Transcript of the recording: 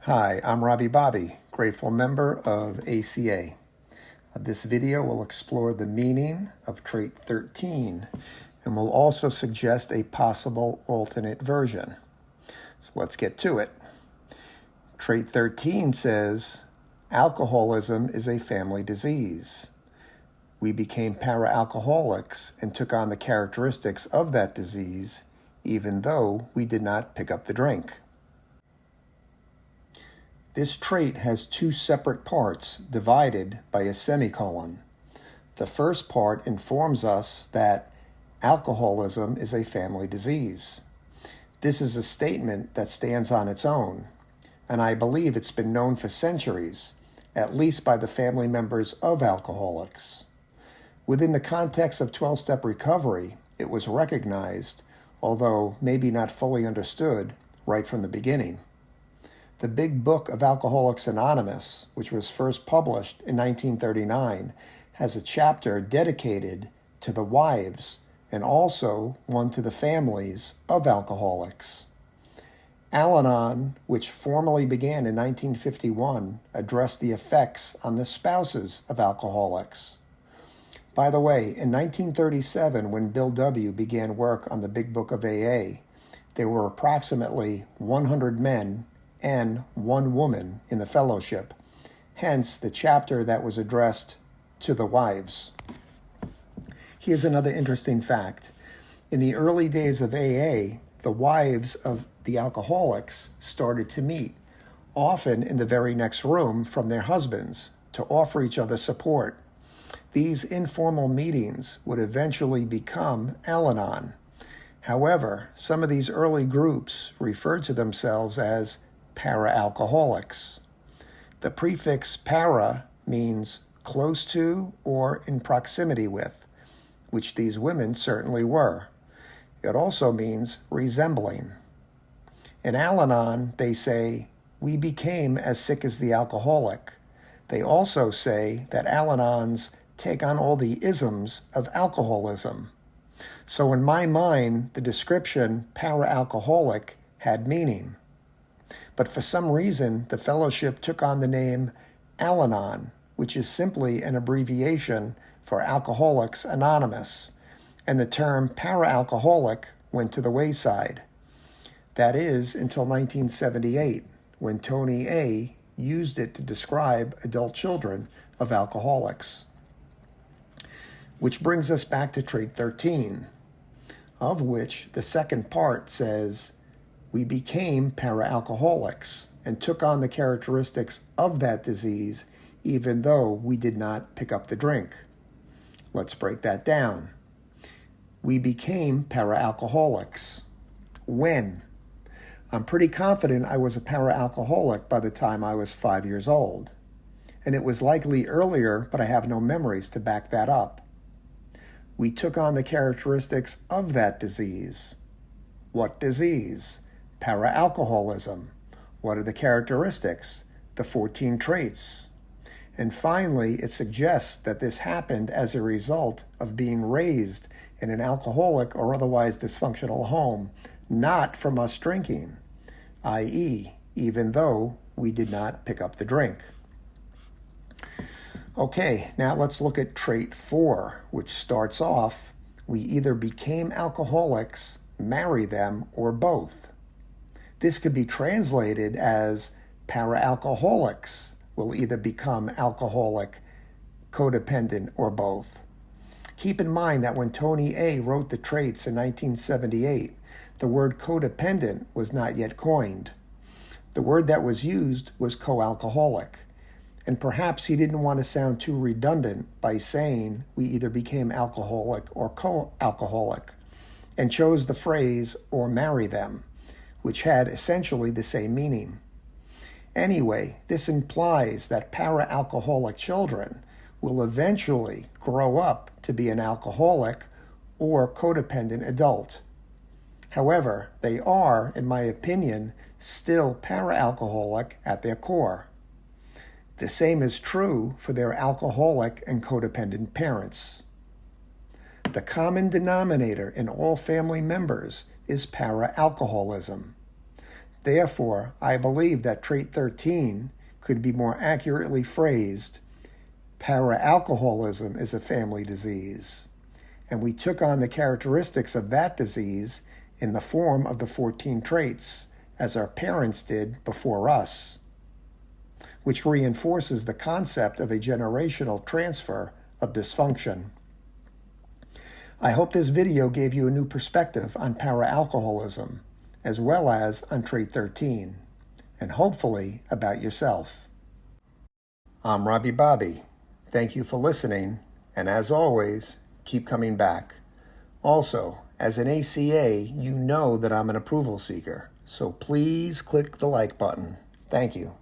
Hi, I'm Robby Bobby, grateful member of ACA. This video will explore the meaning of trait 13 and will also suggest a possible alternate version. So let's get to it. Trait 13 says, alcoholism is a family disease. We became para-alcoholics and took on the characteristics of that disease, even though we did not pick up the drink. This trait has two separate parts divided by a semicolon. The first part informs us that alcoholism is a family disease. This is a statement that stands on its own, and I believe it's been known for centuries, at least by the family members of alcoholics. Within the context of 12-step recovery, it was recognized, although maybe not fully understood, right from the beginning. The Big Book of Alcoholics Anonymous, which was first published in 1939, has a chapter dedicated to the wives and also one to the families of alcoholics. Al-Anon, which formally began in 1951, addressed the effects on the spouses of alcoholics. By the way, in 1937, when Bill W. began work on the Big Book of AA, there were approximately 100 men and 1 woman in the fellowship, hence the chapter that was addressed to the wives. Here's another interesting fact. In the early days of AA, the wives of the alcoholics started to meet, often in the very next room from their husbands, to offer each other support. These informal meetings would eventually become Al-Anon. However, some of these early groups referred to themselves as para-alcoholics. The prefix para means close to or in proximity with, which these women certainly were. It also means resembling. In Al-Anon, they say, we became as sick as the alcoholic. They also say that Al-Anons take on all the isms of alcoholism. So in my mind, the description para-alcoholic had meaning. But for some reason, the fellowship took on the name Al-Anon, which is simply an abbreviation for Alcoholics Anonymous, and the term para-alcoholic went to the wayside. That is, until 1978, when Tony A. used it to describe adult children of alcoholics. Which brings us back to trait 13, of which the second part says, we became para-alcoholics and took on the characteristics of that disease, even though we did not pick up the drink. Let's break that down. We became para-alcoholics. When? I'm pretty confident I was a para-alcoholic by the time I was 5 years old. And it was likely earlier, but I have no memories to back that up. We took on the characteristics of that disease. What disease? Para-alcoholism. What are the characteristics? The 14 traits. And finally, it suggests that this happened as a result of being raised in an alcoholic or otherwise dysfunctional home, not from us drinking, i.e., even though we did not pick up the drink. Okay, now let's look at trait 4, which starts off, we either became alcoholics, marry them, or both. This could be translated as para-alcoholics will either become alcoholic, codependent, or both. Keep in mind that when Tony A. wrote the traits in 1978, the word codependent was not yet coined. The word that was used was co-alcoholic. And perhaps he didn't want to sound too redundant by saying we either became alcoholic or co-alcoholic, and chose the phrase or marry them, which had essentially the same meaning. Anyway, this implies that para-alcoholic children will eventually grow up to be an alcoholic or codependent adult. However, they are, in my opinion, still para-alcoholic at their core. The same is true for their alcoholic and codependent parents. The common denominator in all family members is para-alcoholism. Therefore, I believe that trait 13 could be more accurately phrased, Para Alcoholism is a family disease, and we took on the characteristics of that disease in the form of the 14 traits, as our parents did before us, which reinforces the concept of a generational transfer of dysfunction. I hope this video gave you a new perspective on para alcoholism, as well as on trait 13, and hopefully about yourself. I'm Robby Bobby. Thank you for listening, and as always, keep coming back. Also, as an ACA, you know that I'm an approval seeker, so please click the like button. Thank you.